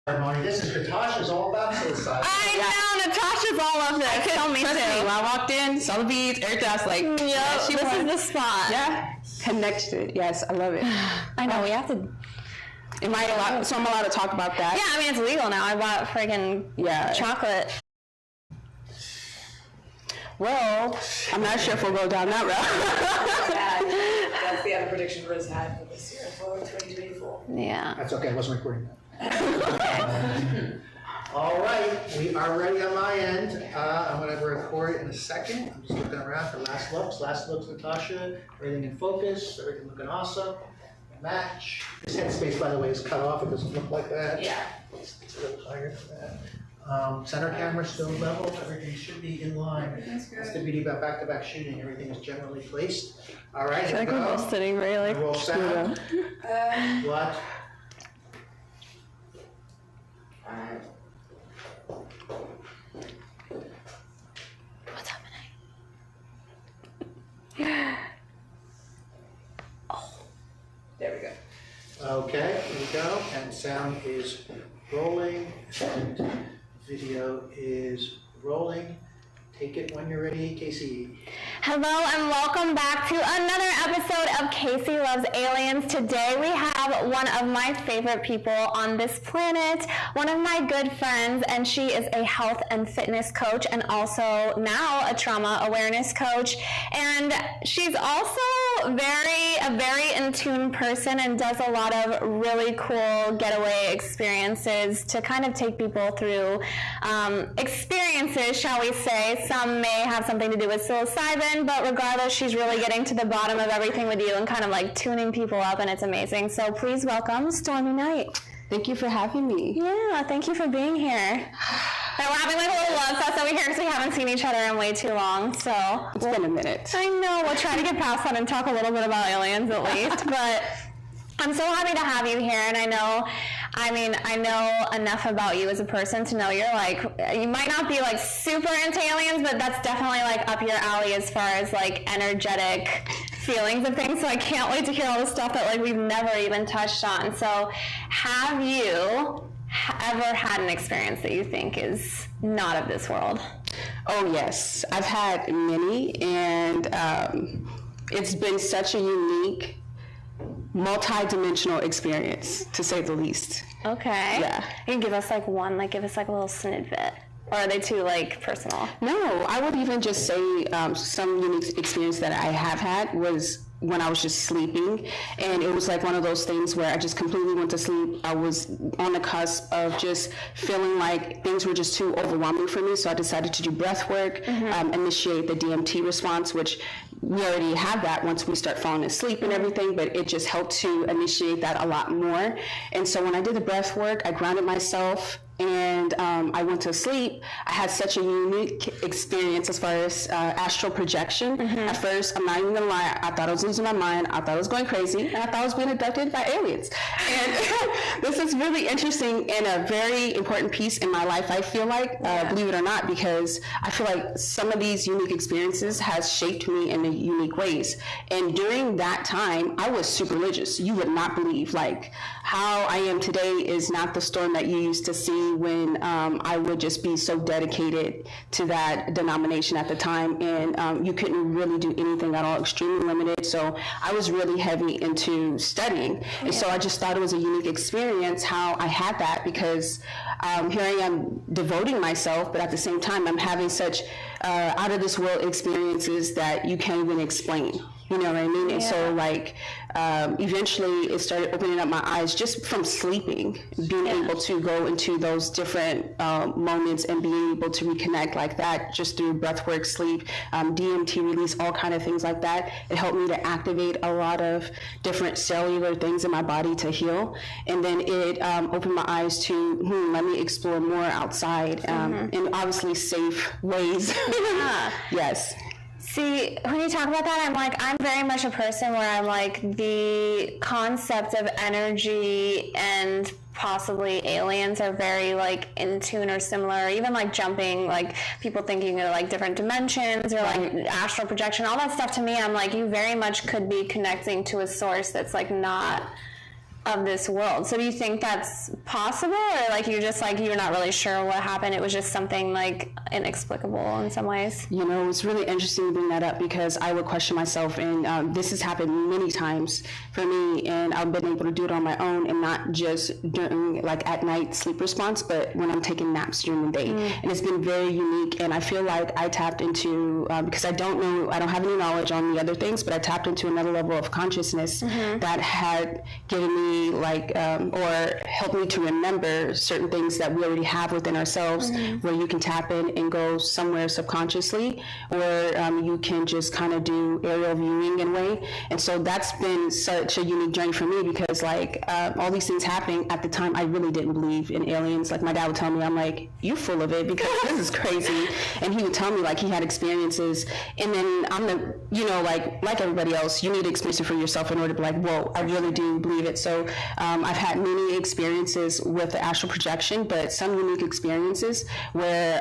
Ceremony. This is Natasha's all about psilocybin. I know, Natasha's all of this. Tell me too. When I walked in, saw the beads, everything, I was like, yeah, this is the spot. Yeah, connected. Yes, I love it. I know, we have to. Am I allowed? So I'm allowed to talk about that? Yeah, I mean, it's legal now. I bought friggin' chocolate. Well, I'm not sure if we'll go down that route. That's the other prediction Riz had for this year, for 2024. Yeah. That's okay, I wasn't recording that. All right, we are ready on my end. I'm going to record in a second. I'm just looking around for last looks. Last looks, Natasha. Everything in focus. Everything looking awesome. Match. This headspace, by the way, is cut off. It doesn't look like that. Yeah. It's a little higher than that. Center camera still level. Everything should be in line. That's the beauty about back-to-back shooting. Everything is generally placed. All right, here we go. We're both sitting really. Roll sound. What? What's happening? Oh. There we go. Okay, here we go. And sound is rolling, and video is rolling. Take it when you're ready, Casey. Hello and welcome back to another episode of Casey Loves Aliens. Today we have one of my favorite people on this planet, one of my good friends, and she is a health and fitness coach and also now a trauma awareness coach. And she's also a very in tune person and does a lot of really cool getaway experiences to kind of take people through experiences, shall we say. Some may have something to do with psilocybin, but regardless, she's really getting to the bottom of everything with you and kind of like tuning people up, and it's amazing. So please welcome Stormy Knight. Thank you for having me. Yeah, thank you for being here. And we're having like a little love fest over here because we haven't seen each other in way too long. So it's been a minute. I know. We'll try to get past that and talk a little bit about aliens at least. But I'm so happy to have you here, and I know enough about you as a person to know you're like, you might not be like super into aliens, but that's definitely like up your alley as far as like energetic feelings of things. So I can't wait to hear all the stuff that like we've never even touched on. So have you ever had an experience that you think is not of this world? Oh yes, I've had many, and it's been such a unique, multi-dimensional experience, to say the least. Okay. Yeah. You can give us like one, like give us like a little snippet. Or are they too like personal? No, I would even just say some unique experience that I have had was when I was just sleeping, and it was like one of those things where I just completely went to sleep. I was on the cusp of just feeling like things were just too overwhelming for me, so I decided to do breath work, initiate the DMT response, which we already have that once we start falling asleep and everything, but it just helped to initiate that a lot more. And so when I did the breath work, I grounded myself, and I went to sleep. I had such a unique experience as far as astral projection. At first, I'm not even gonna lie, I thought I was losing my mind. I thought I was going crazy, and I thought I was being abducted by aliens. And this is really interesting and a very important piece in my life, I feel like, believe it or not, because I feel like some of these unique experiences has shaped me in unique ways. And during that time, I was super religious. You would not believe, like, how I am today is not the Storm that you used to see when I would just be so dedicated to that denomination at the time, and you couldn't really do anything at all, extremely limited. So I was really heavy into studying, and so I just thought it was a unique experience how I had that, because here I am devoting myself, but at the same time I'm having such out of this world experiences that you can't even explain. You know what I mean? And so like eventually it started opening up my eyes just from sleeping, being able to go into those different moments and being able to reconnect like that just through breath work, sleep, DMT release, all kind of things like that. It helped me to activate a lot of different cellular things in my body to heal. And then it opened my eyes to, let me explore more outside in obviously safe ways. Yes. See, when you talk about that, I'm very much a person where I'm like, the concept of energy and possibly aliens are very like in tune or similar, even like jumping, like people thinking of like different dimensions or like astral projection, all that stuff. To me, I'm like, you very much could be connecting to a source that's like not of this world. So do you think that's possible, or like you're just like you're not really sure what happened? It was just something like inexplicable in some ways. You know, it's really interesting to bring that up because I would question myself, and this has happened many times for me, and I've been able to do it on my own, and not just during like at night sleep response, but when I'm taking naps during the day. And it's been very unique, and I feel like I tapped into because I don't have any knowledge on the other things, but I tapped into another level of consciousness that had given me or helped me to remember certain things that we already have within ourselves, where you can tap in and go somewhere subconsciously, or you can just kind of do aerial viewing in a way. And so that's been such a unique journey for me because all these things happening at the time, I really didn't believe in aliens. Like my dad would tell me, I'm like, you full of it because this is crazy. And he would tell me like he had experiences, and then I'm the, like everybody else, you need to experience it for yourself in order to be like, whoa, I really do believe it. So I've had many experiences with the astral projection, but some unique experiences where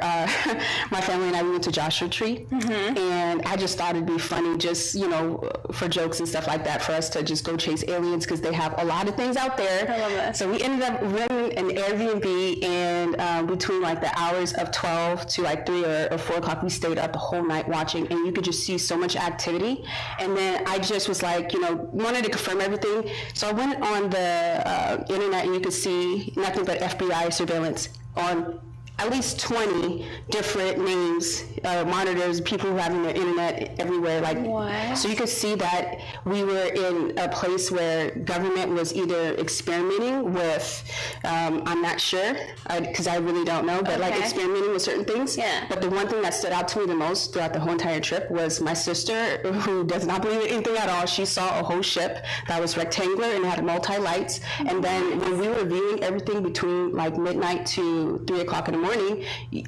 my family and I went to Joshua Tree, and I just thought it'd be funny just, for jokes and stuff like that, for us to just go chase aliens because they have a lot of things out there. I love it. So we ended up renting an Airbnb, and between like the hours of 12 to like 3 or 4 o'clock, we stayed up the whole night watching, and you could just see so much activity. And then I just was like, wanted to confirm everything. So I went on the internet, and you could see nothing but FBI surveillance on at least 20 different names, monitors, people who have their internet everywhere. What? So you could see that we were in a place where government was either experimenting with, I'm not sure, because I really don't know, but like experimenting with certain things. Yeah. But the one thing that stood out to me the most throughout the whole entire trip was my sister, who does not believe in anything at all. She saw a whole ship that was rectangular and had multi-lights. And then when we were viewing everything between like midnight to 3 o'clock in the morning,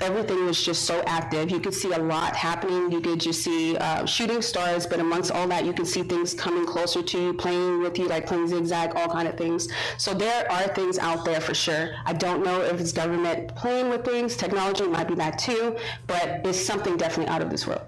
everything was just so active. You could see a lot happening. You could just see shooting stars, but amongst all that, you could see things coming closer to you, playing with you, like playing zigzag, all kind of things. So there are things out there for sure. I don't know if it's government playing with things. Technology might be that too, but it's something definitely out of this world.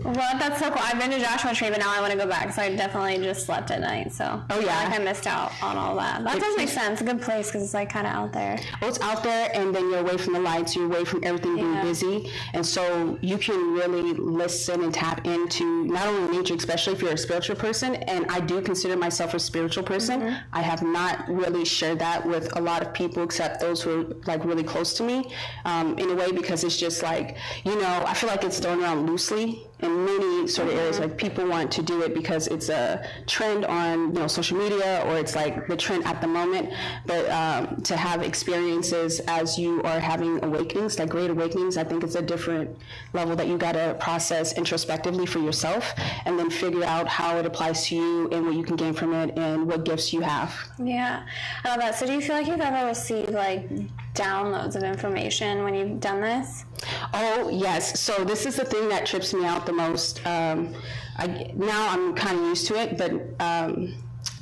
Well, that's so cool. I've been to Joshua Tree, but now I want to go back, so I definitely just slept at night. So Oh, yeah. I feel like I missed out on all that. That does make sense. It's a good place because it's like kind of out there. Well, it's out there, and then you're away from the lights, you're away from everything being busy, and so you can really listen and tap into not only nature, especially if you're a spiritual person, and I do consider myself a spiritual person. I have not really shared that with a lot of people except those who are like really close to me, in a way, because it's just like, I feel like it's thrown around loosely in many sort of areas. Like people want to do it because it's a trend on social media, or it's like the trend at the moment, but to have experiences as you are having awakenings, like great awakenings, I think it's a different level that you got to process introspectively for yourself, and then figure out how it applies to you and what you can gain from it and what gifts you have. Yeah, I love that. So do you feel like you've ever received like downloads of information when you've done this? Oh, yes. So this is the thing that trips me out the most. Now I'm kind of used to it, but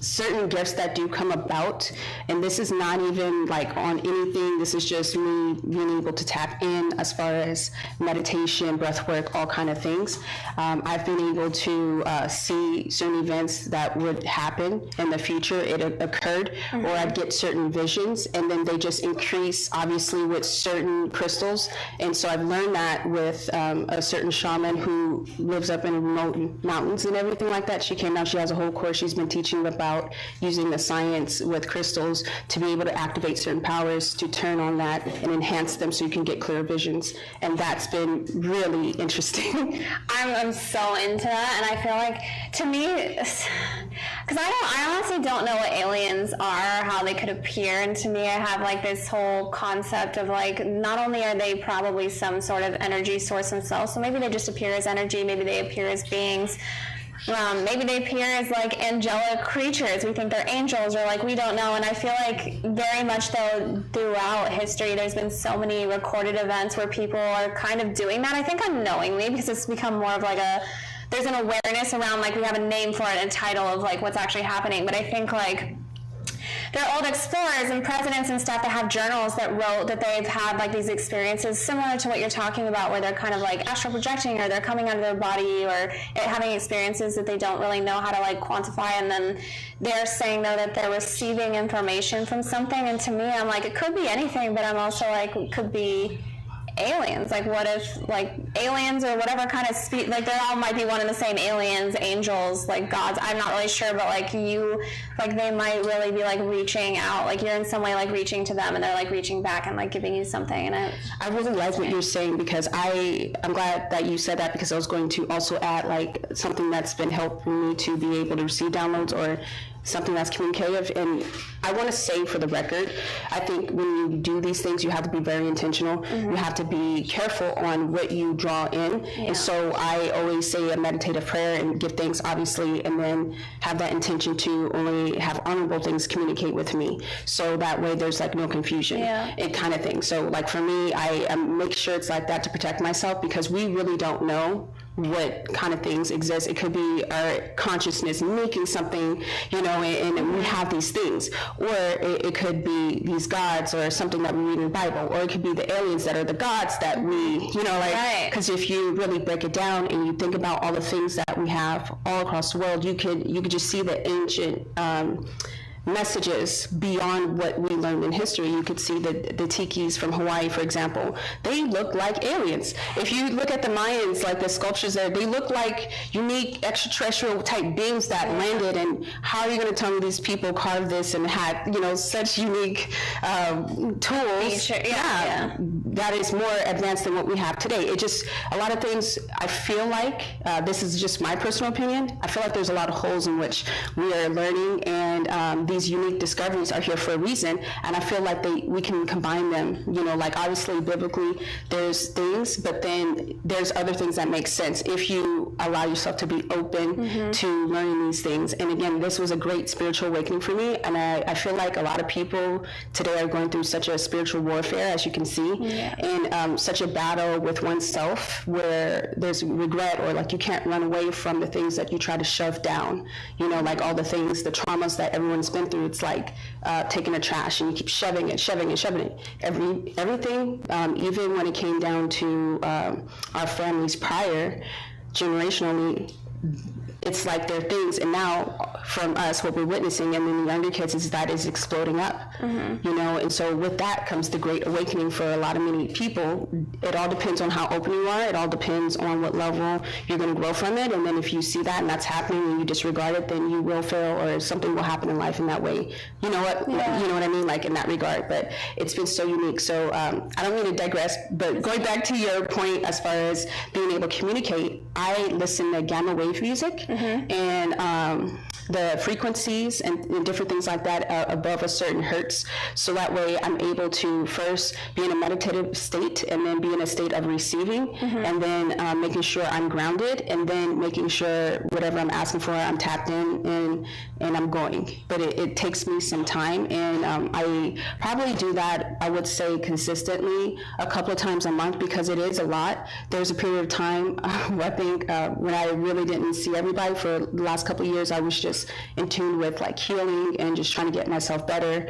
certain gifts that do come about, and this is not even like on anything, this is just me being able to tap in as far as meditation, breath work, all kind of things. I've been able to see certain events that would happen in the future. It occurred, or I'd get certain visions, and then they just increase, obviously, with certain crystals. And so I've learned that with a certain shaman who lives up in remote mountains and everything like that. She came down, she has a whole course she's been teaching about using the science with crystals to be able to activate certain powers, to turn on that and enhance them so you can get clearer visions. And that's been really interesting. I'm so into that, and I feel like, to me, because I honestly don't know what aliens are, how they could appear, and to me I have like this whole concept of like, not only are they probably some sort of energy source themselves, so maybe they just appear as energy, maybe they appear as beings, maybe they appear as like angelic creatures. We think they're angels, or like we don't know. And I feel like very much though throughout history there's been so many recorded events where people are kind of doing that. I think unknowingly, because it's become more of like there's an awareness around, like we have a name for it, a title of like what's actually happening. But I think like they're old explorers and presidents and stuff that have journals that wrote that they've had like these experiences similar to what you're talking about, where they're kind of like astral projecting, or they're coming out of their body, or having experiences that they don't really know how to like quantify, and then they're saying though that they're receiving information from something. And to me, I'm like, it could be anything, but I'm also like, it could be aliens. Like, what if like aliens or whatever kind of like they all might be one and the same, aliens, angels, like gods, I'm not really sure, but like they might really be like reaching out, like you're in some way like reaching to them, and they're like reaching back and like giving you something. And I really like what you're saying, because I'm glad that you said that, because I was going to also add like something that's been helping me to be able to receive downloads, or something that's communicative. And I want to say, for the record, I think when you do these things, you have to be very intentional. Mm-hmm. You have to be careful on what you draw in. Yeah. And so I always say a meditative prayer and give thanks, obviously, and then have that intention to only have honorable things communicate with me. So that way there's like no confusion, and kind of thing. So like for me, I make sure it's like that to protect myself, because we really don't know what kind of things exist. It could be our consciousness making something, and we have these things, or it could be these gods, or something that we read in the Bible, or it could be the aliens that are the gods that we, because if you really break it down and you think about all the things that we have all across the world, you could just see the ancient messages beyond what we learned in history. You could see the tikis from Hawaii, for example. They look like aliens. If you look at the Mayans, like the sculptures there, they look like unique extraterrestrial type beings that landed. And how are you going to tell me these people carved this and had, such unique tools? That is more advanced than what we have today. It just, a lot of things, I feel like, this is just my personal opinion, I feel like there's a lot of holes in which we are learning, and these unique discoveries are here for a reason, and I feel like we can combine them. Like obviously biblically there's things, but then there's other things that make sense if you allow yourself to be open to learning these things. And again, this was a great spiritual awakening for me, and I feel like a lot of people today are going through such a spiritual warfare, as you can see, and such a battle with oneself, where there's regret, or like you can't run away from the things that you try to shove down, like all the things, the traumas that everyone's been through. It's like taking a trash, and you keep shoving it. Everything, even when it came down to our families prior, generationally, it's like there are things, and now from us, what we're witnessing, and then the younger kids, is that is exploding up, and so with that comes the great awakening for a lot of many people. It all depends on how open you are. It all depends on what level you're going to grow from it. And then if you see that and that's happening and you disregard it, then you will fail, or something will happen in life in that way. You know what I mean, like in that regard. But it's been so unique. So I don't mean to digress, but going back to your point as far as being able to communicate, I listen to gamma wave music, and the frequencies and different things like that above a certain hertz. So that way I'm able to first be in a meditative state, and then be in a state of receiving, and then making sure I'm grounded, and then making sure whatever I'm asking for, I'm tapped in and I'm going. But it takes me some time, and I probably do that, I would say, consistently a couple of times a month, because it is a lot. There's a period of time, I think, when I really didn't see everybody for the last couple of years. I was just in tune with like healing and just trying to get myself better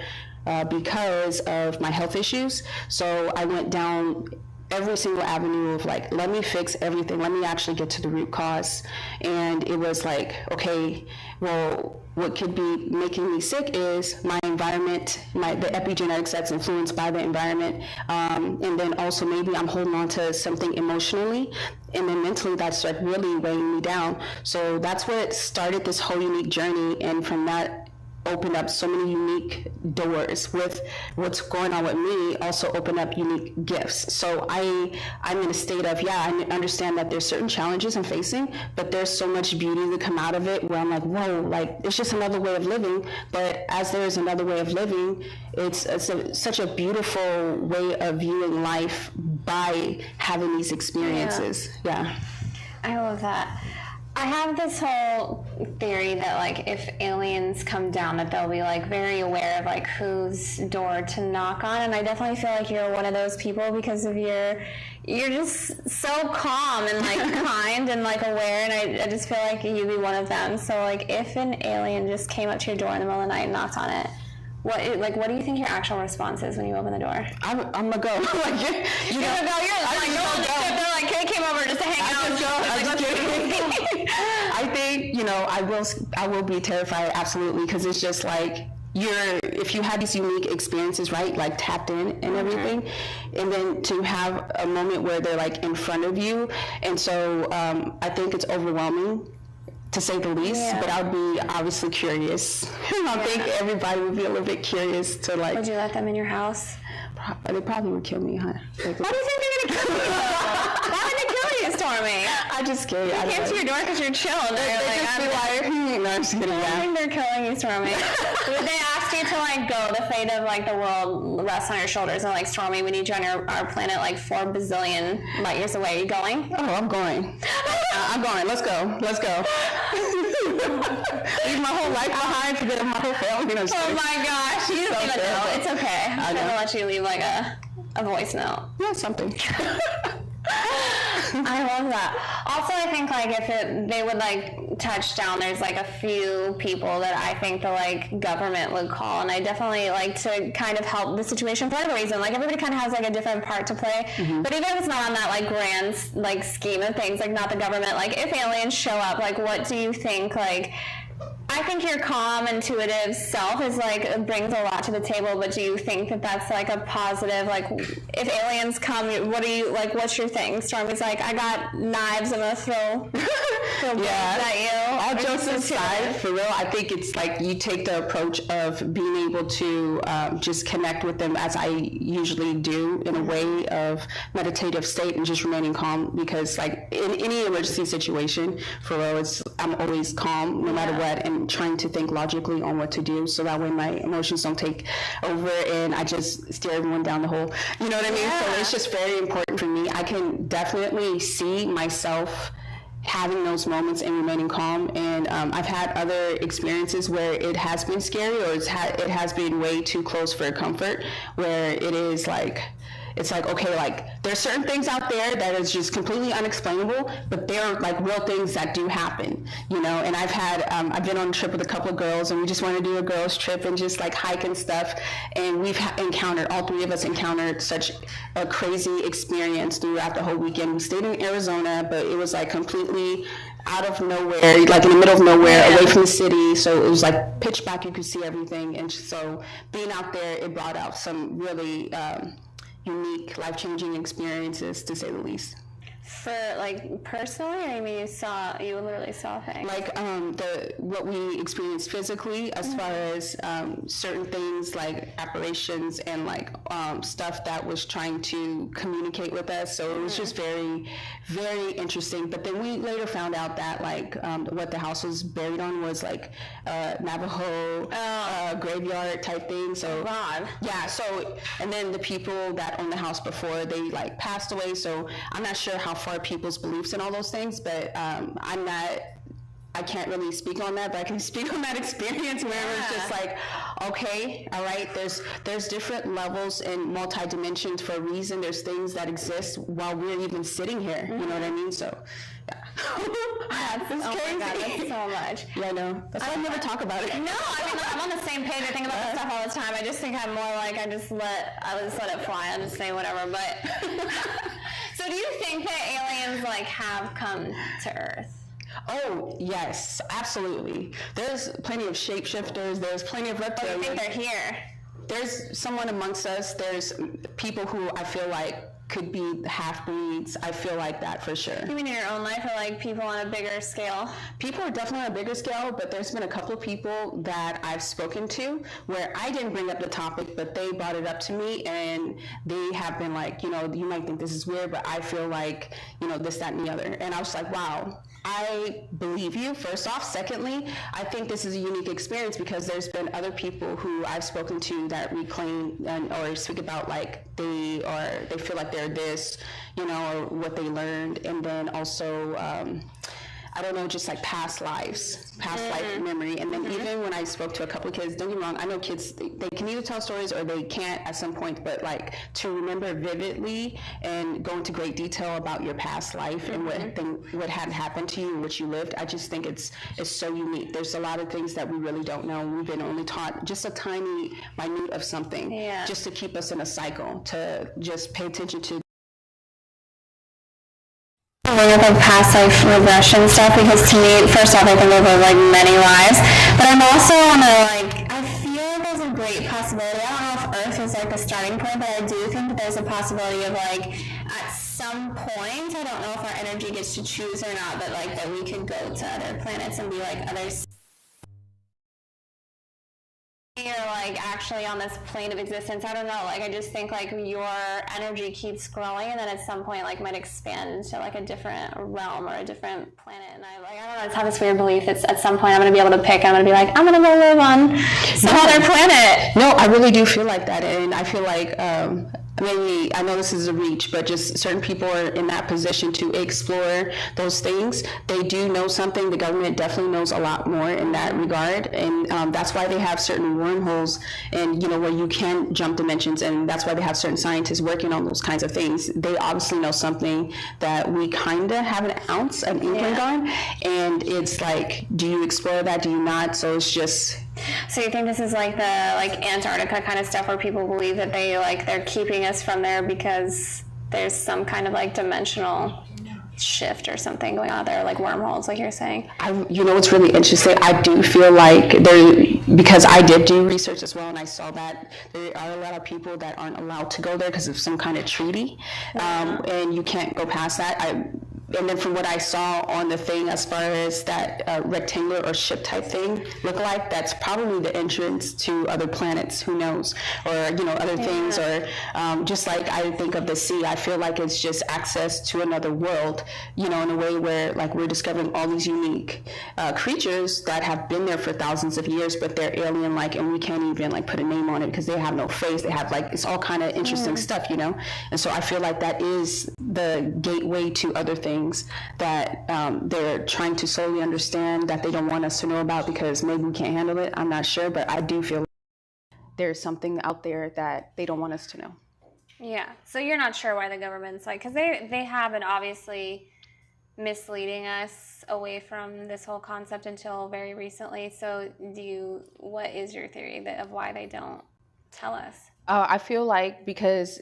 because of my health issues. So I went down every single avenue of like, let me fix everything, let me actually get to the root cause. And it was like, okay, well, what could be making me sick is my environment, the epigenetics that's influenced by the environment, and then also maybe I'm holding on to something emotionally, and then mentally that's like really weighing me down. So that's what started this whole unique journey, and from that opened up so many unique doors. With what's going on with me, also open up unique gifts. So I'm in a state of, I understand that there's certain challenges I'm facing, but there's so much beauty to come out of it, where I'm like, whoa, like it's just another way of living. But as there's another way of living, it's such a beautiful way of viewing life by having these experiences. I love that. I have this whole theory that like if aliens come down, that they'll be like very aware of like whose door to knock on, and I definitely feel like you're one of those people, because of you're just so calm and like kind and like aware, and I just feel like you'd be one of them. So like if an alien just came up to your door in the middle of the night and knocked on it, what do you think your actual response is when you open the door? I'm gonna go. Like, you know, They're like, Kay came over just to hang out. I think, you know, I will be terrified, absolutely, because it's just like, if you have these unique experiences, right, like tapped in and everything, and then to have a moment where they're like in front of you, and so I think it's overwhelming, to say the least, but I'll be obviously curious. I think everybody would be a little bit curious to like. Would you let them in your house? They probably would kill me, huh? Like, Why do you think they're gonna kill you? Why would they kill you, Stormy? I just kidding. They came to your door because you're chill. And they're They just be like, no, I'm just kidding. I think they're killing you, Stormy. Would they ask you to like go? The fate of like the world rests on your shoulders, and like, Stormy, we need you on our planet like 4 bazillion light years away. Are you going? Oh, I'm going. I'm going. Let's go. Let's go. Leave my whole life behind, forget my whole family. Oh my gosh, you don't even know. It's okay. I'm gonna let you leave like a voice note. Yeah, something. I love that. Also, I think like if they would like touch down, there's like a few people that I think the like government would call, and I definitely like to kind of help the situation for whatever reason. Like everybody kind of has like a different part to play, but even if it's not on that like grand like scheme of things, like not the government, like if aliens show up, like what do you think like? I think your calm, intuitive self is like brings a lot to the table. But do you think that that's like a positive? Like, if aliens come, what are you like? What's your thing? Stormy's like, I got knives. I'm gonna throw bombs at you. All jokes aside, for real, I think it's like you take the approach of being able to just connect with them, as I usually do, in a way of meditative state and just remaining calm. Because like in any emergency situation, for real, I'm always calm no matter what, and trying to think logically on what to do, so that way my emotions don't take over and I just steer everyone down the hole. You know what I mean? So it's just very important for me. I can definitely see myself having those moments and remaining calm, and I've had other experiences where it has been scary, or it has been way too close for comfort, where it is like, it's like, okay, like there's certain things out there that is just completely unexplainable, but they're like real things that do happen, you know. And I've been on a trip with a couple of girls, and we just want to do a girls trip and just like hike and stuff, and we've all 3 of us encountered such a crazy experience throughout the whole weekend. We stayed in Arizona, but it was like completely out of nowhere, like in the middle of nowhere, away from the city, so it was like pitch black, you could see everything. And so being out there, it brought out some really unique, life-changing experiences, to say the least. For like personally, I mean, you literally saw things. Like what we experienced physically, as far as certain things like apparitions and like stuff that was trying to communicate with us. So it was just very, very interesting. But then we later found out that like what the house was buried on was like Navajo graveyard type thing. So yeah. So and then the people that owned the house before, they like passed away. So I'm not sure how far people's beliefs and all those things, but I can't really speak on that, but I can speak on that experience where it was just like, okay, all right, there's different levels and multi-dimensions for a reason. There's things that exist while we're even sitting here, you know what I mean? So yeah. That's crazy. My God, that's so much. Yeah, I know. That's why I never talk about it. No, I mean, I'm on the same page. I think about this stuff all the time. I just think I'm more like, I just let it fly. I'll just say whatever. But so do you think that aliens like have come to Earth? Oh, yes, absolutely. There's plenty of shapeshifters. There's plenty of reptilians. Oh, you think they're here? There's someone amongst us. There's people who I feel like could be half-breeds. I feel like that for sure. You mean in your own life, or like people on a bigger scale? People are definitely on a bigger scale, but there's been a couple of people that I've spoken to where I didn't bring up the topic, but they brought it up to me, and they have been like, you know, you might think this is weird, but I feel like, you know, this, that, and the other. And I was like, wow, I believe you, first off. Secondly, I think this is a unique experience because there's been other people who I've spoken to that reclaim or speak about like they feel like they're this, you know, or what they learned. And then also I don't know, just like past life memory. And then even when I spoke to a couple of kids, don't get me wrong, I know kids, they can either tell stories or they can't at some point, but like to remember vividly and go into great detail about your past life and what had happened to you and what you lived, I just think it's so unique. There's a lot of things that we really don't know. We've been only taught just a tiny minute of something just to keep us in a cycle, to just pay attention to with like past life regression stuff, because to me, first off, I think I've lived like many lives, but I'm also on a like, I feel like there's a great possibility. I don't know if Earth is like the starting point, but I do think that there's a possibility of like at some point, I don't know if our energy gets to choose or not, but like that we could go to other planets and be like others. You're like actually on this plane of existence. I don't know, like I just think like your energy keeps growing and then at some point like might expand into like a different realm or a different planet. And I don't know, I just have this weird belief it's at some point I'm gonna be able to pick, I'm gonna be like, I'm gonna go live on some other planet. No, I really do feel like that, and I feel like maybe, I know this is a reach, but just certain people are in that position to explore those things. They do know something. The government definitely knows a lot more in that regard, and that's why they have certain wormholes and, you know, where you can jump dimensions, and that's why they have certain scientists working on those kinds of things. They obviously know something that we kind of have an ounce, an inkling on, and it's like, do you explore that, do you not? So it's just... So you think this is like the like Antarctica kind of stuff where people believe that they're keeping us from there because there's some kind of like dimensional shift or something going on there, like wormholes, like you're saying? You know what's really interesting? I do feel like because I did do research as well, and I saw that there are a lot of people that aren't allowed to go there because of some kind of treaty, and you can't go past that. And then from what I saw on the thing, as far as that rectangular or ship type thing look like, that's probably the entrance to other planets, who knows, or, you know, other things, or just like I think of the sea, I feel like it's just access to another world, you know, in a way where like we're discovering all these unique creatures that have been there for thousands of years, but they're alien-like, and we can't even like put a name on it because they have no face. They have like, it's all kind of interesting stuff, you know? And so I feel like that is the gateway to other things that they're trying to slowly understand, that they don't want us to know about because maybe we can't handle it. I'm not sure, but I do feel like there's something out there that they don't want us to know. Yeah, so you're not sure why the government's like, because they have been obviously misleading us away from this whole concept until very recently. So what is your theory of why they don't tell us? I feel like because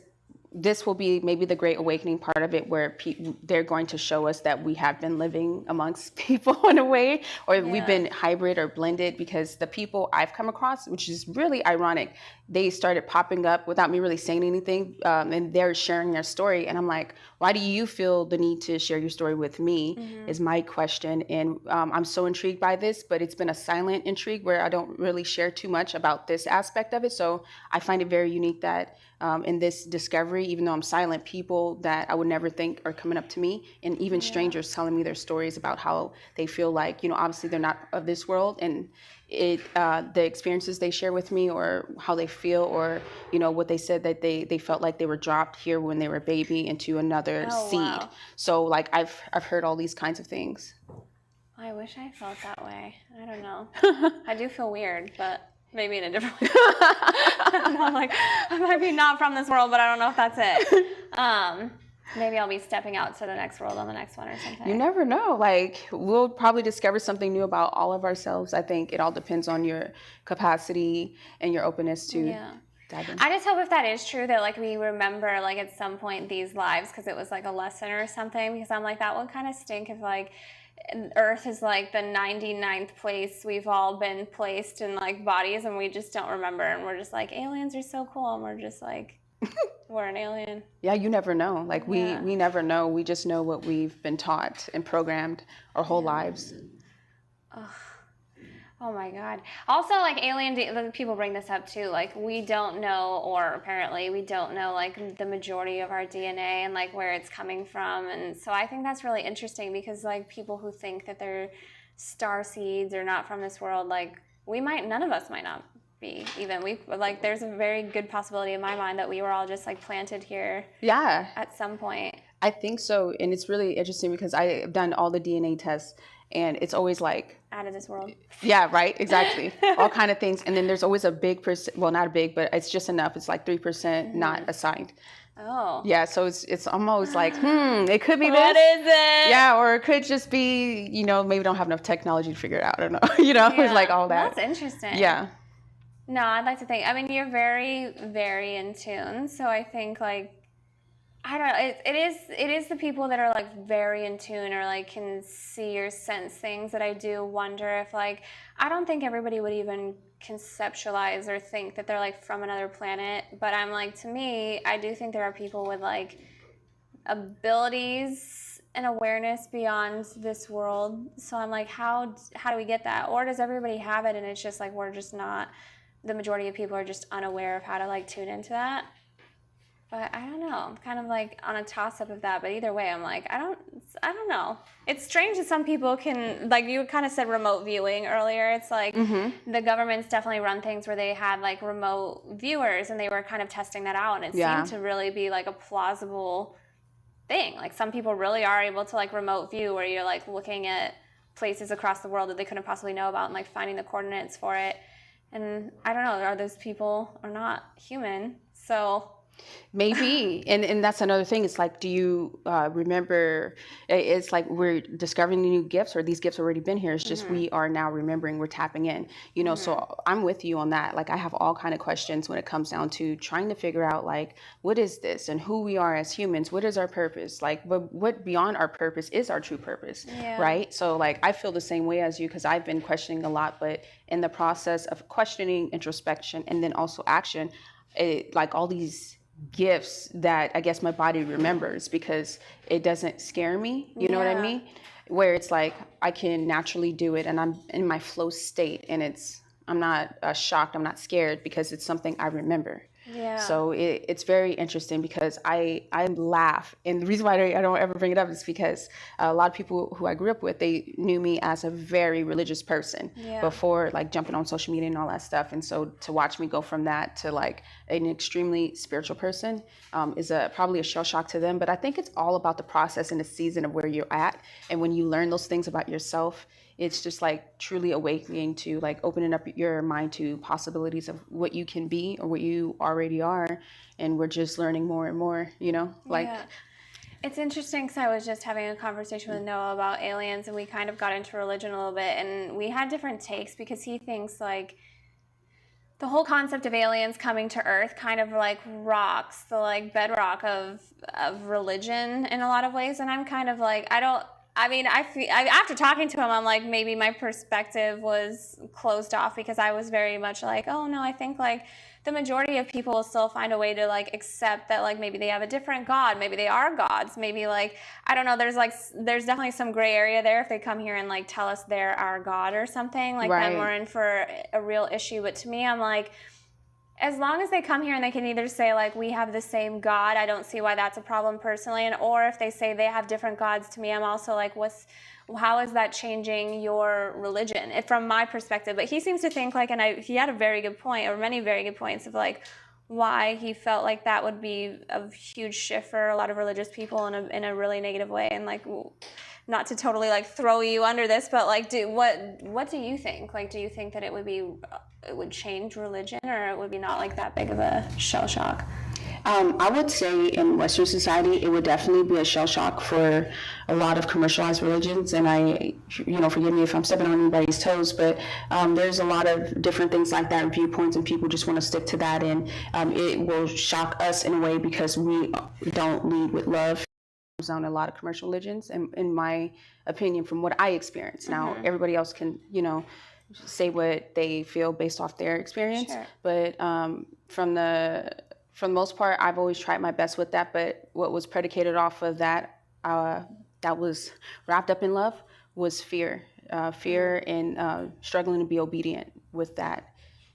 this will be maybe the Great Awakening part of it, where they're going to show us that we have been living amongst people in a way, or we've been hybrid or blended, because the people I've come across, which is really ironic, they started popping up without me really saying anything, and they're sharing their story. And I'm like, why do you feel the need to share your story with me, is my question. And I'm so intrigued by this, but it's been a silent intrigue where I don't really share too much about this aspect of it. So I find it very unique that in this discovery, even though I'm silent, people that I would never think are coming up to me, and even strangers telling me their stories about how they feel like, you know, obviously they're not of this world, and the experiences they share with me, or how they feel, or, you know, what they said, that they felt like they were dropped here when they were a baby into another seed. Wow. So like I've heard all these kinds of things. I wish I felt that way. I don't know. I do feel weird, but maybe in a different way. I'm like, I might be not from this world, but I don't know if that's it. Maybe I'll be stepping out to the next world on the next one or something. You never know. Like, we'll probably discover something new about all of ourselves. I think it all depends on your capacity and your openness to dive in. I just hope if that is true, that like we remember like at some point these lives, because it was like a lesson or something, because I'm like, that would kind of stink if like Earth is like the 99th place we've all been placed in like bodies, and we just don't remember, and we're just like, aliens are so cool, and we're just like, we're an alien. Yeah, you never know. Like we never know. We just know what we've been taught and programmed our whole lives. Oh my God. Also, like people bring this up too. Like we don't know, or apparently we don't know, like the majority of our DNA and like where it's coming from. And so I think that's really interesting, because like people who think that they're star seeds or not from this world, like none of us might not be even. There's a very good possibility in my mind that we were all just like planted here. Yeah. At some point. I think so. And it's really interesting because I've done all the DNA tests, And it's always like, Out of this world. yeah, right, exactly. All kind of things. And then there's always a big percent, well, not a big, but it's just enough. It's like 3% not assigned. Oh. Yeah, so it's almost like, it could be this. What is it? Yeah, or it could just be, maybe don't have enough technology to figure it out. I don't know. It's like all that. That's interesting. Yeah. No, I'd like to think. I mean, you're very, very in tune. So I think like, I don't know. It is the people that are like very in tune or like can see or sense things that I do wonder if like, I don't think everybody would even conceptualize or think that they're like from another planet. But I'm like, to me, I do think there are people with like abilities and awareness beyond this world. So I'm like, how do we get that? Or does everybody have it and it's just like, we're just not, the majority of people are just unaware of how to like tune into that. But I don't know. I'm kind of like on a toss-up of that. But either way, I'm like, I don't know. It's strange that some people can, like you kind of said remote viewing earlier. It's like the government's definitely run things where they had like remote viewers and they were kind of testing that out. And it seemed to really be like a plausible thing. Like some people really are able to like remote view where you're like looking at places across the world that they couldn't possibly know about and like finding the coordinates for it. And I don't know, are those people or not human? So... Maybe. And that's another thing. It's like, do you remember, it's like we're discovering new gifts or these gifts already been here. It's just we are now remembering, we're tapping in, so I'm with you on that. Like I have all kind of questions when it comes down to trying to figure out like, what is this and who we are as humans? What is our purpose? Like what beyond our purpose is our true purpose, right? So like, I feel the same way as you because I've been questioning a lot, but in the process of questioning, introspection, and then also action, like all these gifts that I guess my body remembers because it doesn't scare me. You know what I mean? Where it's like I can naturally do it and I'm in my flow state and I'm not shocked, I'm not scared because it's something I remember. Yeah. So it's very interesting because I laugh. And the reason why I don't ever bring it up is because a lot of people who I grew up with, they knew me as a very religious person before like jumping on social media and all that stuff. And so to watch me go from that to like an extremely spiritual person is probably a shell shock to them. But I think it's all about the process and the season of where you're at. And when you learn those things about yourself, it's just like truly awakening to like opening up your mind to possibilities of what you can be or what you already are. And we're just learning more and more, It's interesting because I was just having a conversation with Noah about aliens and we kind of got into religion a little bit and we had different takes because he thinks like the whole concept of aliens coming to Earth kind of like rocks the like bedrock of religion in a lot of ways. And I'm kind of like, after talking to him, I'm like, maybe my perspective was closed off because I was very much like, oh no, I think like the majority of people will still find a way to like accept that like maybe they have a different God, maybe they are gods, maybe like, I don't know, there's definitely some gray area there if they come here and like tell us they're our God or something, like then we're in for a real issue. But to me, I'm like, as long as they come here and they can either say like we have the same God, I don't see why that's a problem personally, and or if they say they have different gods, to me I'm also like, how is that changing your religion from my perspective? But he seems to think like, and he had a very good point or many very good points of like why he felt like that would be a huge shift for a lot of religious people in a really negative way. And like, not to totally like throw you under this, but like, what do you think? Like, do you think that it would change religion, or it would be not like that big of a shell shock? I would say in Western society, it would definitely be a shell shock for a lot of commercialized religions. And forgive me if I'm stepping on anybody's toes, but there's a lot of different things like that, viewpoints, and people just want to stick to that. And it will shock us in a way because we don't lead with love on a lot of commercial religions, and in my opinion, from what I experienced. Now, everybody else can, say what they feel based off their experience. Sure. But from the most part, I've always tried my best with that. But what was predicated off of that, that was wrapped up in love, was fear and struggling to be obedient with that.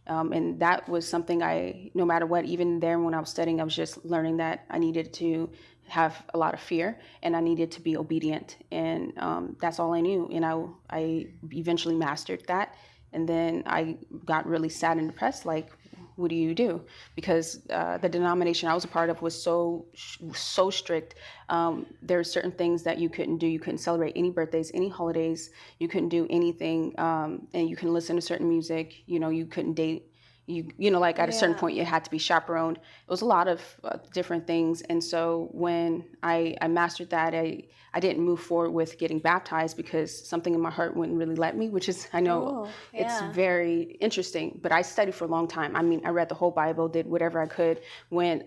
And that was something no matter what, even there when I was studying, I was just learning that I needed to have a lot of fear and I needed to be obedient. And that's all I knew. And I eventually mastered that. And then I got really sad and depressed, like, what do you do? Because the denomination I was a part of was so strict. There are certain things that you couldn't do. You couldn't celebrate any birthdays, any holidays. You couldn't do anything, and you can listen to certain music. You couldn't date. Like at a certain point, you had to be chaperoned. It was a lot of different things. And so when I mastered that, I didn't move forward with getting baptized because something in my heart wouldn't really let me, which is, I know it's very interesting, but I studied for a long time. I mean, I read the whole Bible, did whatever I could, went,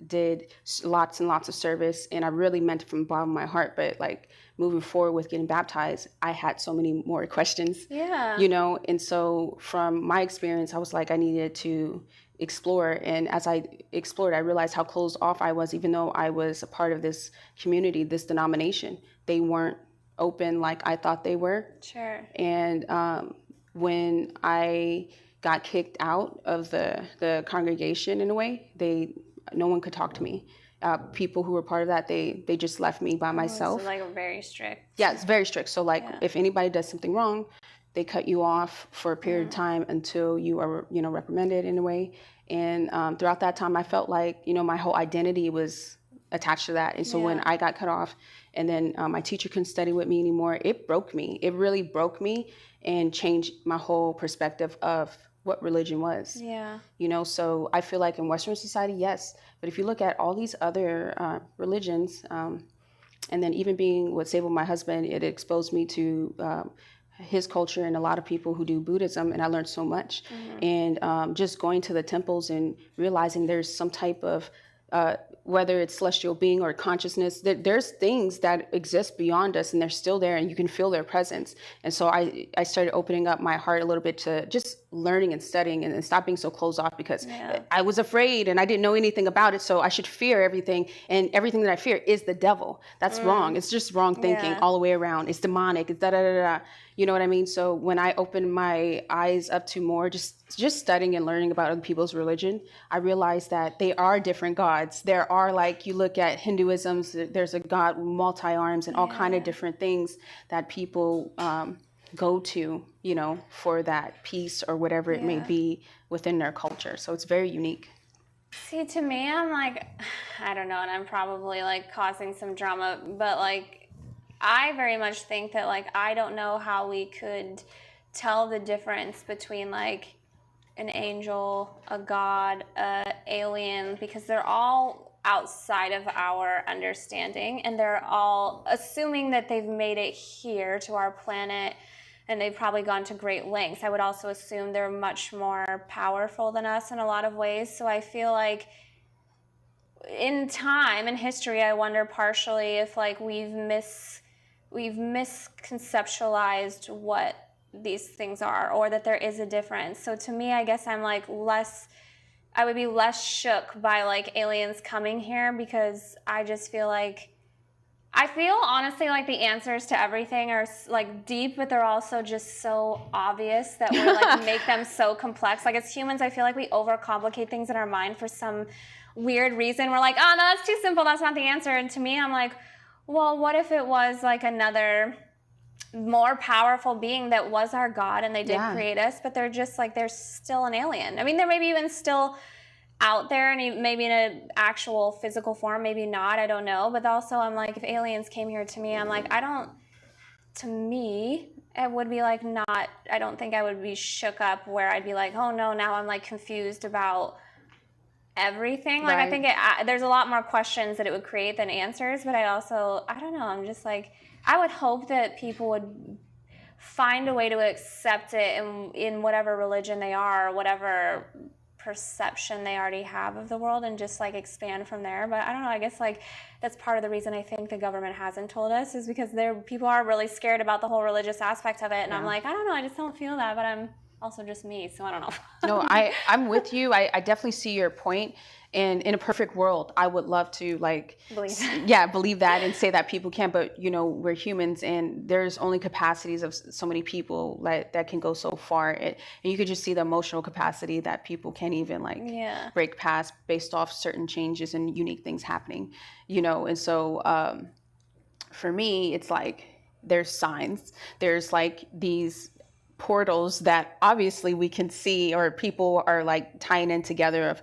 did lots and lots of service, and I really meant it from the bottom of my heart. But like moving forward with getting baptized, I had so many more questions, and so from my experience, I was like, I needed to explore. And as I explored, I realized how closed off I was, even though I was a part of this community, this denomination. They weren't open like I thought they were. Sure. And when I got kicked out of the congregation in a way, no one could talk to me. People who were part of that, they just left me by myself. So like very strict. Yeah, it's very strict. So like if anybody does something wrong, they cut you off for a period of time until you are, reprimanded in a way. And throughout that time, I felt like, my whole identity was attached to that. And so when I got cut off and then my teacher couldn't study with me anymore, it broke me. It really broke me and changed my whole perspective of what religion was. Yeah. So I feel like in Western society, yes. But if you look at all these other religions, and then even being with Sable, my husband, it exposed me to his culture and a lot of people who do Buddhism, and I learned so much. And just going to the temples and realizing there's some type of whether it's celestial being or consciousness, there's things that exist beyond us and they're still there and you can feel their presence. And so I started opening up my heart a little bit to just learning and studying and stop being so closed off because I was afraid and I didn't know anything about it. So I should fear everything, and everything that I fear is the devil. That's wrong. It's just wrong thinking all the way around. It's demonic. It's da-da-da-da. You know what I mean? So when I opened my eyes up to more just studying and learning about other people's religion, I realized that they are different gods. There are, like, you look at Hinduism, there's a god with multi-arms and all kind of different things that people go to, for that peace or whatever it may be within their culture. So it's very unique. See, to me, I'm like, I don't know, and I'm probably like causing some drama, but like, I very much think that, like, I don't know how we could tell the difference between, like, an angel, a god, a alien, because they're all outside of our understanding, and they're all assuming that they've made it here to our planet, and they've probably gone to great lengths. I would also assume they're much more powerful than us in a lot of ways, so I feel like in time, in history, I wonder partially if, like, we've misconceptualized what these things are, or that there is a difference. So to me, I guess I'm like I would be less shook by like aliens coming here, because I just feel like, honestly like the answers to everything are like deep, but they're also just so obvious that we're like make them so complex. Like as humans, I feel like we overcomplicate things in our mind for some weird reason. We're like, oh no, that's too simple, that's not the answer. And to me, I'm like, well, what if it was like another more powerful being that was our God and they did create us, but they're just like, they're still an alien. I mean, they're maybe even still out there and maybe in an actual physical form, maybe not, I don't know. But also I'm like, if aliens came here to me, I'm like, to me, it would be like I don't think I would be shook up where I'd be like, oh no, now I'm like confused about everything. Like I think there's a lot more questions that it would create than answers, but I don't know, I'm just like, I would hope that people would find a way to accept it in whatever religion they are, or whatever perception they already have of the world, and just like expand from there. But I don't know, I guess like that's part of the reason I think the government hasn't told us, is because people are really scared about the whole religious aspect of it. And I'm like, I don't know, I just don't feel that, but I'm also just me, so I don't know. No, I'm with you. I definitely see your point. And in a perfect world, I would love to believe that and say that people can, but we're humans and there's only capacities of so many people that can go so far. And you could just see the emotional capacity that people can't even break past based off certain changes and unique things happening, And so for me, it's like, there's signs, there's like these portals that obviously we can see, or people are like tying in together of,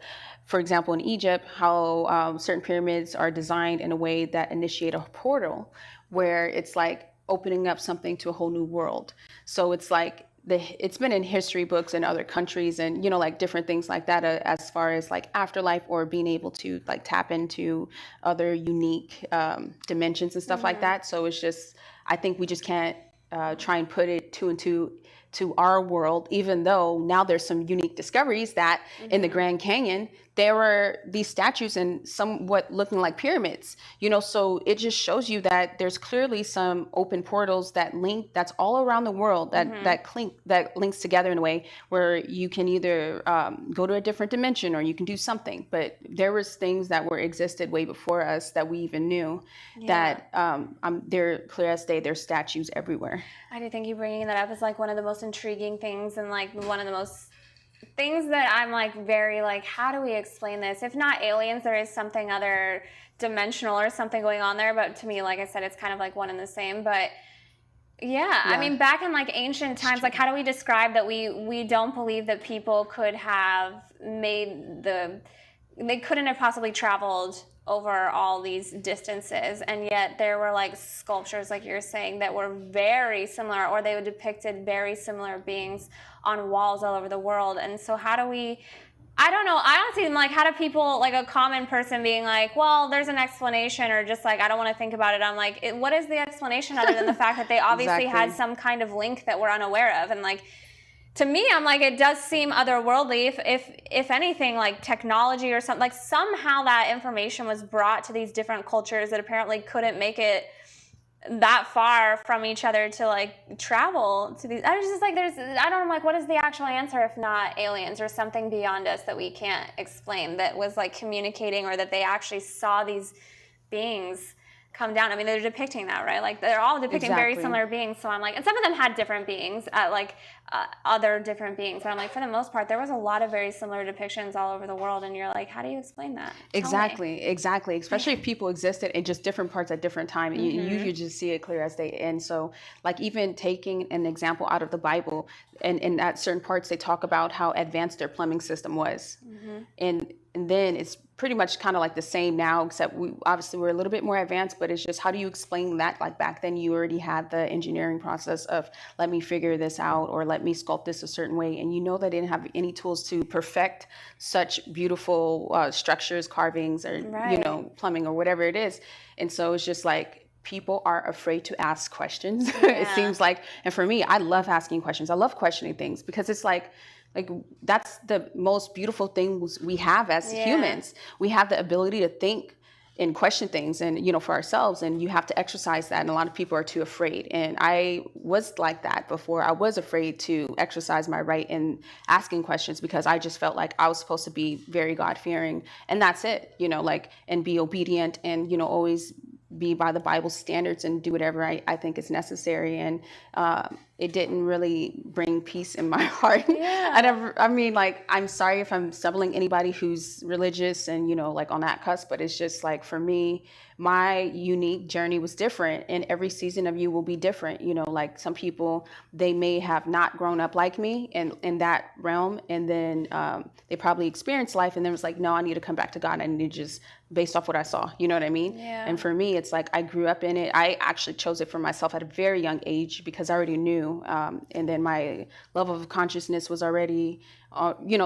for example, in Egypt, how certain pyramids are designed in a way that initiate a portal where it's like opening up something to a whole new world. So it's like it's been in history books in other countries, and you know, like different things like that, as far as like afterlife or being able to like tap into other unique dimensions and stuff like that. So it's just, I think we just can't try and put it two and two to our world, even though now there's some unique discoveries that in the Grand Canyon, there were these statues and somewhat looking like pyramids, you know, so it just shows you that there's clearly some open portals that link, that's all around the world, that links together in a way where you can either go to a different dimension or you can do something. But there was things that were existed way before us that we even knew that they're clear as day, there's statues everywhere. I do think you bringing that up is like one of the most intriguing things, and like one of the most things that I'm like very like, how do we explain this? If not aliens, there is something other dimensional or something going on there. But to me, like I said, it's kind of like one and the same. But yeah, I mean, back in like ancient times, like how do we describe that we don't believe that people could have they couldn't have possibly traveled over all these distances, and yet there were like sculptures, like you're saying, that were very similar, or they depicted very similar beings on walls all over the world. And so how do we, I don't know, I honestly am like, how do people, like a common person being like, well, there's an explanation, or just like, I don't want to think about it. I'm like, what is the explanation other than the fact that they obviously had some kind of link that we're unaware of? And like, to me, I'm like, it does seem otherworldly. If anything, like technology or something, like somehow that information was brought to these different cultures that apparently couldn't make it that far from each other to like travel to these. I was just like, I don't know, like, what is the actual answer if not aliens or something beyond us that we can't explain that was like communicating, or that they actually saw these beings come down. I mean, they're depicting that, right? Like they're all depicting very similar beings. So I'm like, and some of them had different beings, other different beings. But I'm like, for the most part, there was a lot of very similar depictions all over the world. And you're like, how do you explain that? Exactly. Especially if people existed in just different parts at different time. You just see it clear as day. And so like even taking an example out of the Bible, and at certain parts, they talk about how advanced their plumbing system was. And then it's pretty much kind of like the same now, except we're a little bit more advanced, but it's just, how do you explain that? Like back then you already had the engineering process of, let me figure this out, or let me sculpt this a certain way. And you know, they didn't have any tools to perfect such beautiful structures, carvings, or, you know, plumbing or whatever it is. And so it's just like, people are afraid to ask questions. It seems like, and for me, I love asking questions. I love questioning things, because it's like that's the most beautiful things we have as humans. We have the ability to think and question things, and you know, for ourselves, and you have to exercise that, and a lot of people are too afraid. And I was like that before. I was afraid to exercise my right in asking questions, because I just felt like I was supposed to be very God-fearing, and that's it, you know, like, and be obedient, and you know, always be by the Bible standards and do whatever I think is necessary. And it didn't really bring peace in my heart. I'm sorry if I'm stumbling anybody who's religious and, you know, like on that cusp, but it's just like, for me, my unique journey was different, and every season of you will be different. You know, like some people, they may have not grown up like me in that realm, and then they probably experienced life, and then was like, no, I need to come back to God. I need to just, based off what I saw, you know what I mean? Yeah. And for me, it's like, I grew up in it. I actually chose it for myself at a very young age, because I already knew. And then my level of consciousness was already,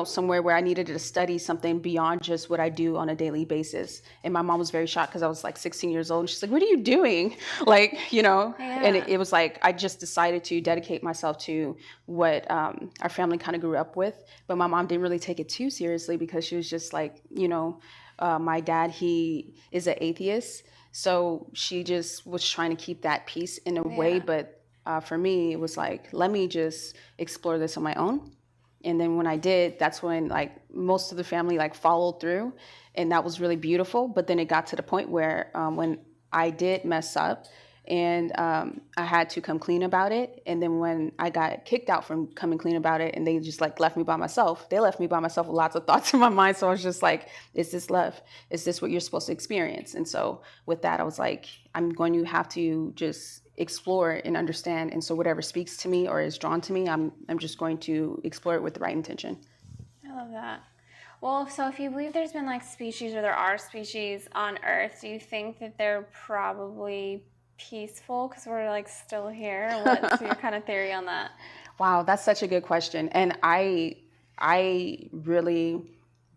somewhere where I needed to study something beyond just what I do on a daily basis. And my mom was very shocked, because I was like 16 years old. And she's like, what are you doing? Like, you know, and it was like, I just decided to dedicate myself to what our family kind of grew up with. But my mom didn't really take it too seriously, because she was just like, you know, my dad, he is an atheist. So she just was trying to keep that peace in a way. But for me, it was like, let me just explore this on my own. And then when I did, that's when like most of the family like followed through, and that was really beautiful. But then it got to the point where when I did mess up, and I had to come clean about it. And then when I got kicked out from coming clean about it, and they just like left me by myself, they left me by myself with lots of thoughts in my mind. So I was just like, is this love? Is this what you're supposed to experience? And so with that, I was like, I'm going to have to just explore and understand. And so whatever speaks to me or is drawn to me, I'm just going to explore it with the right intention. I love that. Well, so if you believe there's been like species, or there are species on Earth, do you think that they're probably peaceful because we're like still here? What's your kind of theory on that? Wow, that's such a good question. And I really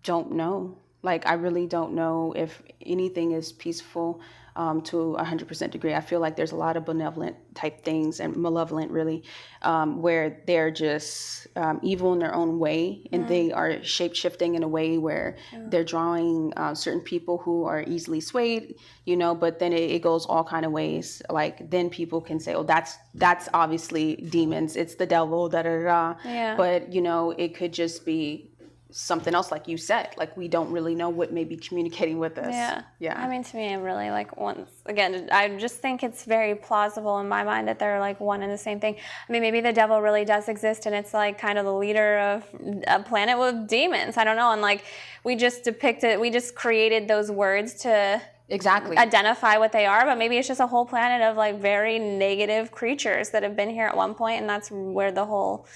don't know. Like, I really don't know if anything is peaceful to 100% degree. I feel like there's a lot of benevolent type things and malevolent, really, where they're just evil in their own way, and they are shape-shifting in a way where they're drawing certain people who are easily swayed, you know, but then it goes all kind of ways. Like, then people can say, oh, that's obviously demons. It's the devil, da-da-da. Yeah. But, you know, it could just be something else, like you said. Like, we don't really know what may be communicating with us. Yeah. I mean, to me, really, like, once again, I just think it's very plausible in my mind that they're like one and the same thing. I mean, maybe the devil really does exist, and it's like kind of the leader of a planet with demons. I don't know. And like, we just created those words to exactly identify what they are, but maybe it's just a whole planet of like very negative creatures that have been here at one point, and that's where the whole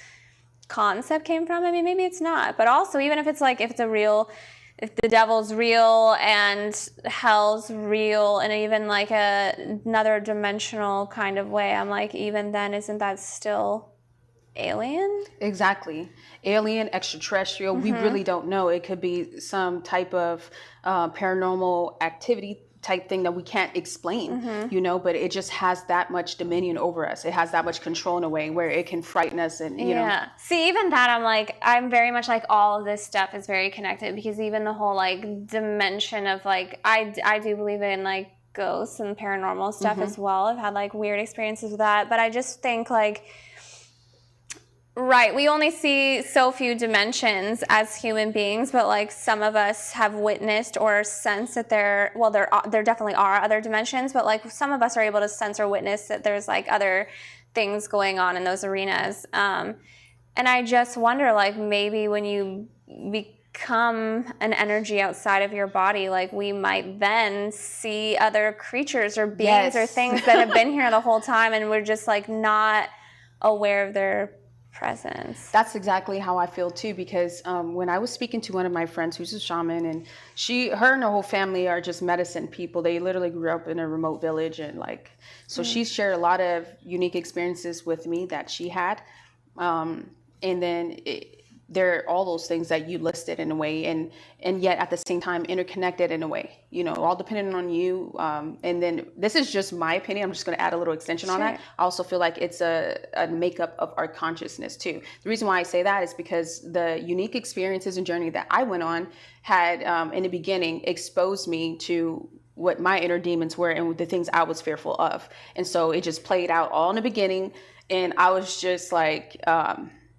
concept came from. I mean, maybe it's not, but also, even if it's like, if the devil's real and hell's real, and even like another dimensional kind of way, I'm like, even then, isn't that still alien? Exactly. Alien, extraterrestrial, we really don't know. It could be some type of paranormal activity type thing that we can't explain, you know, but it just has that much dominion over us. It has that much control in a way where it can frighten us, and you know. See, even that, I'm very much like, all of this stuff is very connected, because even the whole like dimension of like, I do believe in like ghosts and paranormal stuff as well. I've had like weird experiences with that, but I just think like, right, we only see so few dimensions as human beings, but like some of us have witnessed or sensed that there definitely are other dimensions, but like some of us are able to sense or witness that there's like other things going on in those arenas. And I just wonder, like, maybe when you become an energy outside of your body, like, we might then see other creatures or beings or things that have been here the whole time, and we're just like not aware of their presence. That's exactly how I feel too, because when I was speaking to one of my friends who's a shaman, and her and her whole family are just medicine people. They literally grew up in a remote village, and like, so she shared a lot of unique experiences with me that she had, and then they're all those things that you listed in a way, and yet at the same time interconnected in a way, you know, all depending on you. And then this is just my opinion. I'm just going to add a little extension on that. I also feel like it's a makeup of our consciousness too. The reason why I say that is because the unique experiences and journey that I went on had in the beginning exposed me to what my inner demons were and the things I was fearful of. And so it just played out all in the beginning. And I was just like,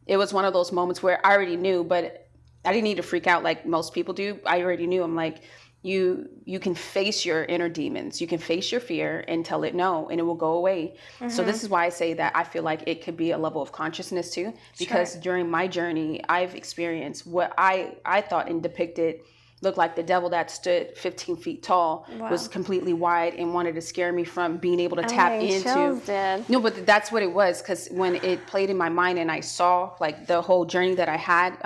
it was one of those moments where I already knew, but I didn't need to freak out like most people do. I already knew. I'm like, you can face your inner demons. You can face your fear and tell it no, and it will go away. So this is why I say that I feel like it could be a level of consciousness too, because during my journey, I've experienced what I thought and depicted looked like the devil that stood 15 feet tall, was completely wide, and wanted to scare me from being able to tap into. No, but that's what it was, because when it played in my mind and I saw like the whole journey that I had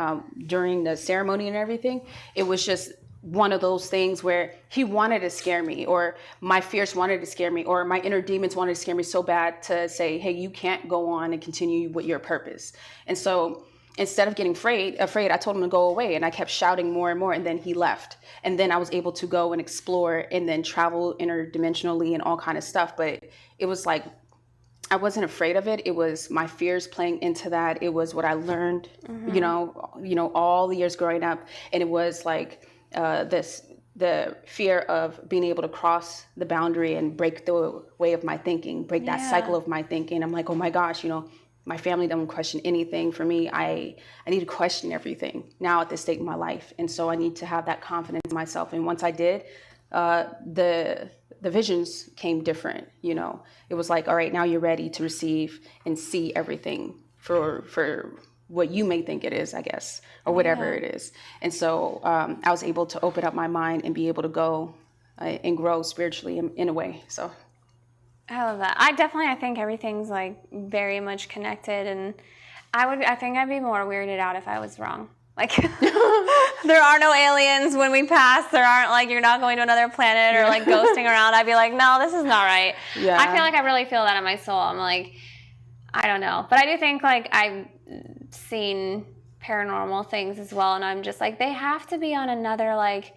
during the ceremony and everything, it was just one of those things where he wanted to scare me, or my fears wanted to scare me, or my inner demons wanted to scare me so bad to say, hey, you can't go on and continue with your purpose. And so instead of getting afraid, I told him to go away, and I kept shouting more and more, and then he left. And then I was able to go and explore and then travel interdimensionally and all kind of stuff. But it was like, I wasn't afraid of it. It was my fears playing into that. It was what I learned, you know, all the years growing up. And it was like the fear of being able to cross the boundary and break the way of my thinking, break that cycle of my thinking. I'm like, oh my gosh, you know, my family don't question anything. For me, I need to question everything now at this state in my life. And so I need to have that confidence in myself. And once I did, the visions came different, you know. It was like, all right, now you're ready to receive and see everything for what you may think it is, I guess, or whatever it is. And so I was able to open up my mind and be able to go and grow spiritually in a way. So I love that. I think everything's like very much connected, and I think I'd be more weirded out if I was wrong. Like, there are no aliens when we pass. There aren't, like, you're not going to another planet or, like, ghosting around. I'd be like, no, this is not right. Yeah. I feel like I really feel that in my soul. I'm like, I don't know. But I do think, like, I've seen paranormal things as well, and I'm just like, they have to be on another, like,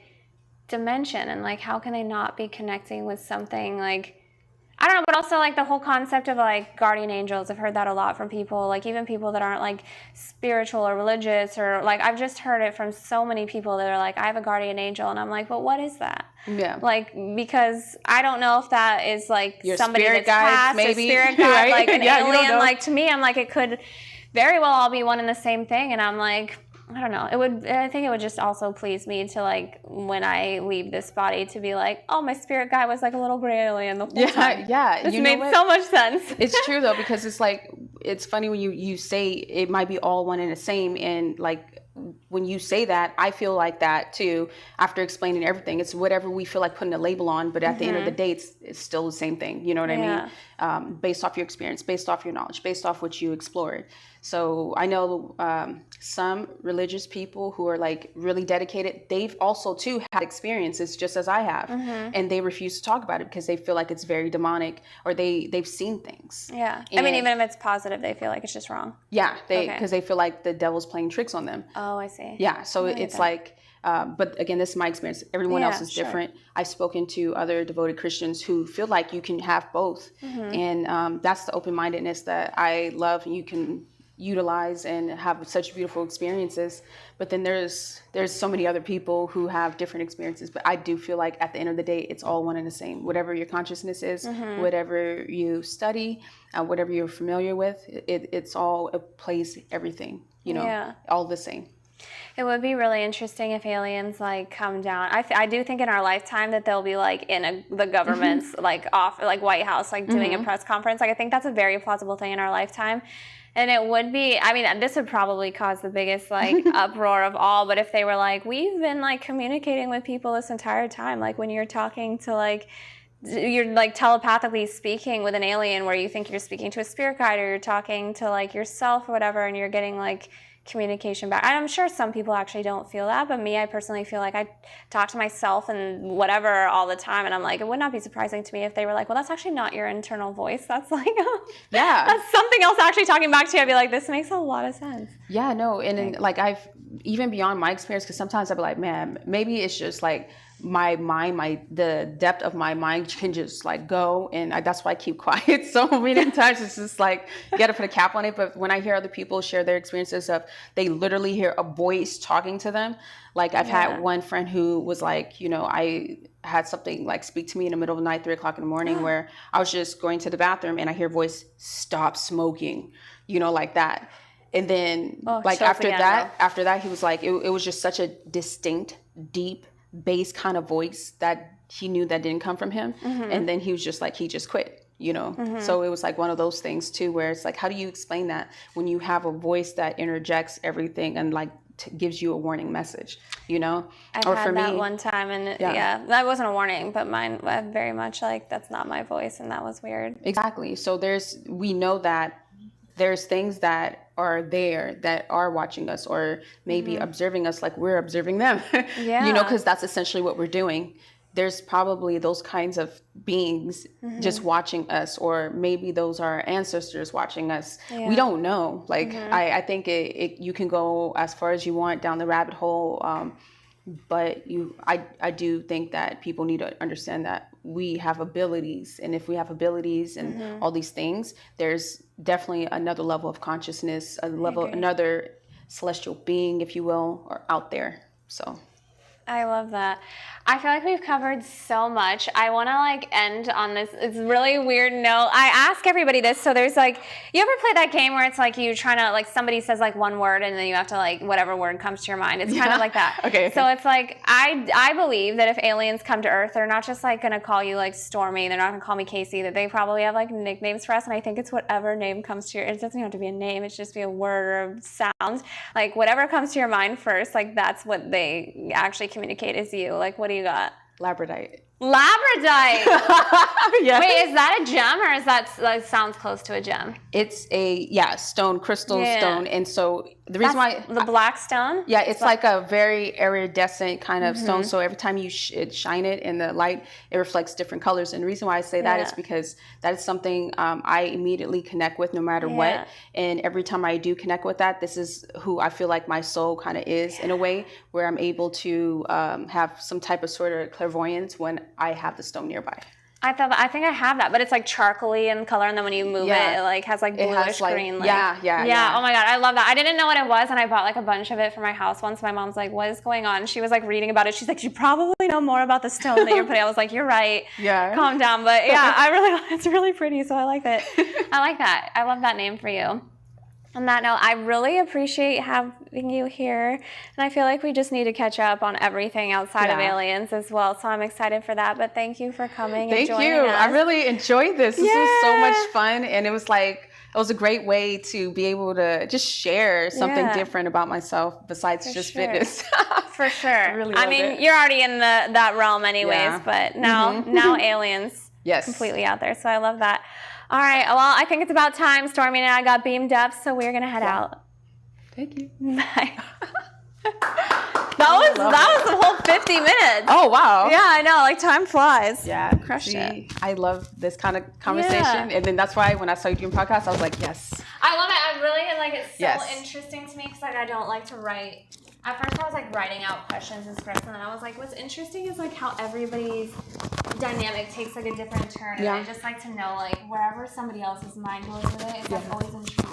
dimension. And, like, how can they not be connecting with something, like, I don't know, but also, like, the whole concept of, like, guardian angels. I've heard that a lot from people, like, even people that aren't, like, spiritual or religious, or, like, I've just heard it from so many people that are like, I have a guardian angel, and I'm like, but what is that? Yeah. Like, because I don't know if that is, like, Your somebody spirit that's guide, passed, maybe. a spirit guide, Right? like, an Yeah, you don't alien. know. Like, to me, I'm like, it could very well all be one and the same thing, and I'm like, I don't know. I think it would just also please me to, like, when I leave this body, to be like, oh, my spirit guide was like a little gray alien the whole time. Yeah. This You know made what? so much sense. It's true though, because it's like, it's funny when you say it might be all one and the same, and like when you say that, I feel like that too after explaining everything. It's whatever we feel like putting a label on, but at the end of the day, it's still the same thing. You know what Yeah. I mean? Based off your experience, based off your knowledge, based off what you explored. So I know some religious people who are like really dedicated, they've also too had experiences just as I have, and they refuse to talk about it because they feel like it's very demonic, or they've seen things. Yeah. I mean, And- even if it's positive, they feel like it's just wrong. Yeah, Okay. because they feel like the devil's playing tricks on them. Oh, I see. Yeah, so I get it's that. like, but again, this is my experience. Everyone Yeah, else is sure. different. I've spoken to other devoted Christians who feel like you can have both, and that's the open-mindedness that I love. You can utilize and have such beautiful experiences. But then there's so many other people who have different experiences. But I do feel like at the end of the day, it's all one and the same. Whatever your consciousness is, whatever you study, whatever you're familiar with, it's all it plays everything. You know, Yeah. all the same. It would be really interesting if aliens like come down. I do think in our lifetime that they'll be like in the government's like White House, like doing a press conference. Like I think that's a very plausible thing in our lifetime. And it would be, I mean, this would probably cause the biggest like uproar of all. But if they were like, we've been like communicating with people this entire time, like when you're talking to like, you're like telepathically speaking with an alien where you think you're speaking to a spirit guide, or you're talking to like yourself or whatever, and you're getting like communication back. I'm sure some people actually don't feel that, but me, I personally feel like I talk to myself and whatever all the time, and I'm like, it would not be surprising to me if they were like, well, that's actually not your internal voice. That's like, Yeah. that's something else actually talking back to you. I'd be like, this makes a lot of sense. Yeah, no, and then, like I've even beyond my experience, because sometimes I'd be like, man, maybe it's just like my mind, the depth of my mind can just like go, and that's why I keep quiet so many times. It's just like you got to put a cap on it. But when I hear other people share their experiences of they literally hear a voice talking to them, like I've had one friend who was like, you know, I had something like speak to me in the middle of the night, 3 o'clock in the morning, where I was just going to the bathroom and I hear a voice, stop smoking, you know, like that. And then like chills after again, that, he was like, it was just such a distinct, deep bass kind of voice that he knew that didn't come from him. And then he was just like, he just quit, you know? So it was like one of those things too, where it's like, how do you explain that when you have a voice that interjects everything and like gives you a warning message, you know? I've or had for that me, one time, and yeah, that wasn't a warning, but mine very much like, that's not my voice, and that was weird. exactly. So we know that there's things that are there that are watching us, or maybe observing us like we're observing them, you know, because that's essentially what we're doing. There's probably those kinds of beings just watching us, or maybe those are ancestors watching us. We don't know. Like, I think you can go as far as you want down the rabbit hole. But I do think that people need to understand that we have abilities, and if we have abilities and all these things, there's definitely another level of consciousness, another celestial being, if you will, or out there. So I love that. I feel like we've covered so much. I want to like end on this. It's really weird note. I ask everybody this. So there's like, you ever play that game where it's like you trying to like somebody says like one word and then you have to like whatever word comes to your mind. It's kind of like that. Okay. So it's like I believe that if aliens come to Earth, they're not just like gonna call you like Stormy. They're not gonna call me Casey. That they probably have like nicknames for us. And I think it's whatever name comes to your. It doesn't have to be a name. It should just be a word or a sound. Like whatever comes to your mind first. Like that's what they actually communicate as you. Like what do you got? Labradorite. Labradite. Yeah. Wait, is that a gem or is that like sounds close to a gem? It's a stone, crystal Yeah. stone, and so the reason why The black stone? yeah, it's like a very iridescent kind of stone. So every time you shine it in the light, it reflects different colors. And the reason why I say that is Yeah. because that is something I immediately connect with no matter Yeah. what. And every time I do connect with that, this is who I feel like my soul kind of is in a way, where I'm able to have some type of sort of clairvoyance when I have the stone nearby. I think I have that, but it's like charcoaly in color, and then when you move Yeah. it like has like It bluish has, like- green. Like, yeah. Oh my god, I love that. I didn't know what it was, and I bought like a bunch of it for my house once. My mom's like, "What is going on?" She was like reading about it. She's like, "You probably know more about the stone that you're putting." I was like, "You're right. Yeah. Calm down." But yeah, it's really pretty, so I like it. I like that. I love that name for you. On that note, I really appreciate having you here, and I feel like we just need to catch up on everything outside of Yeah. aliens as well. So I'm excited for that. But thank you for coming. Thank and joining you. us. I really enjoyed this. This was so Yeah. much fun, and it was a great way to be able to just share something Yeah. different about myself besides For just sure. fitness. For sure. really I loved mean, it. you're already in that realm anyways, Yeah. but now aliens Yes. completely out there. So I love that. All right. Well, I think it's about time. Stormy and I got beamed up, so we're gonna head out. Thank you. Bye. that was the whole 50 minutes. Oh wow. Yeah, I know. Like time flies. Yeah. Crushed it. I love this kind of conversation, and then that's why when I saw you doing podcasts, I was like, yes. I love it. I really like it's so Yes. interesting to me because like I don't like to write. At first I was like writing out questions and scripts, and then I was like, what's interesting is like how everybody's dynamic takes like a different turn. Yeah. And I just like to know like wherever somebody else's mind goes with it, it's like always intriguing.